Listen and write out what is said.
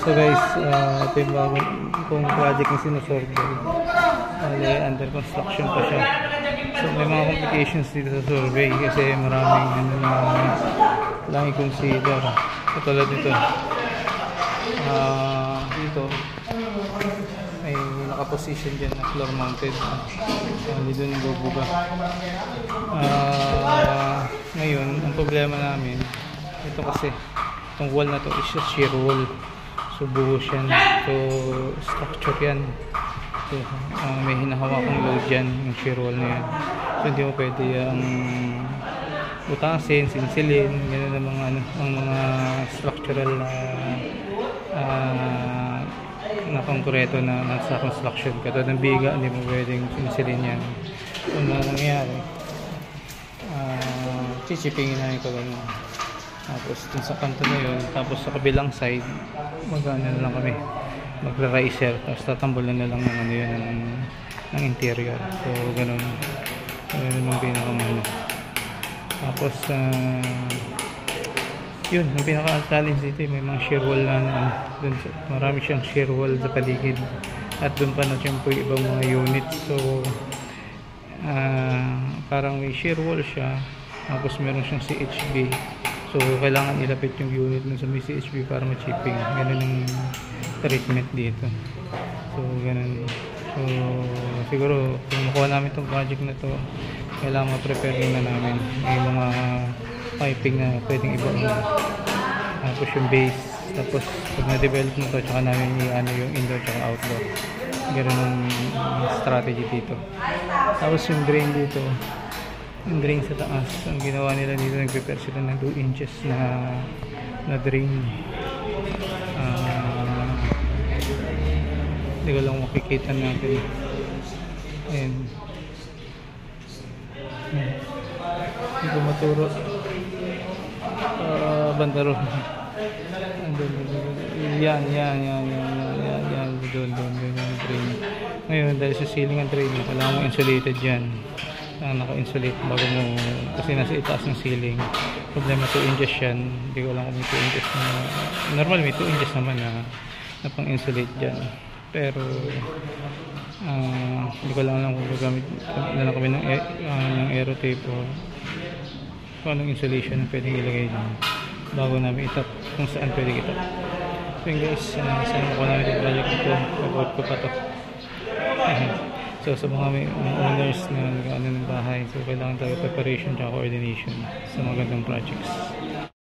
So guys, ito yung bagong kung project na sinusurvey. Under construction pa siya. So may mga complications dito sa survey kasi maraming lang i-consider. Katulad dito. Dito may nakaposition dyan na floor mounted. Dito yung bubuga. Ngayon, ang problema namin, ito kasi itong wall na to is a shear wall. So buhos yan. So structure yan. So, may hinahawakang load dyan yung shear wall na yan. So hindi mo pwede yung butasin, sinsilin, gano'n ang mga structural na konkreto na nasa construction. Katulad ng biga, hindi mo pwedeng sinsilin yan. So ano nangyayari? Chichipingin namin ito ganun. Tapos dun sa kanto na yun, tapos sa kabilang side, mag-ano na lang kami, magra-riser, tapos tatambulan na lang ng ano yun, ng interior. So ganun. Ganun yung pinakamano. Tapos yun, yung pinaka-challenge dito, may mga shear wall na dun, marami siyang shear wall sa paligid. At dun pa na siyempre ibang mga units. So parang may shear wall siya, tapos meron siyang CHB. So kailangan ilapit yung unit dun sa may CHB para ma-chipping. Ganun yung treatment dito. So ganun. So siguro kung makuha namin itong project na to, kailangan ma-prepare na namin. May mga piping na pwedeng ibang. Tapos yung base. Tapos pag na-develop na to, tsaka namin i-ano yung indoor tsaka outdoor. Ganun yung strategy dito. Tapos yung drain dito, yung drain sa taas, ang ginawa nila dito, nag-prepare sila ng 2 inches na drain. Hindi ko lang makikita natin. Ayan. Hindi ko maturo. Bandaro. Yan. Doon yung drain. Ngayon, dahil sa ceiling ang drain, kailangan mo insulated yan. Naka-insulate bago mo, kasi nasa itaas ng ceiling. Problema 2 inches yan. Hindi ko lang kung may 2 inches na, normal may 2 inches naman na pang-insulate dyan. Pero hindi ko lang kung gagamit na lang kami ng aerotape o kung anong insulation na pwedeng ilagay dyan bago namin itap kung saan pwedeng itap. So yun guys, saan ko namin yung project ito, pag-out ko pa to. So sa mga owners na nag-ano ng bahay, so kailangan tayo preparation at coordination sa mga gandang projects.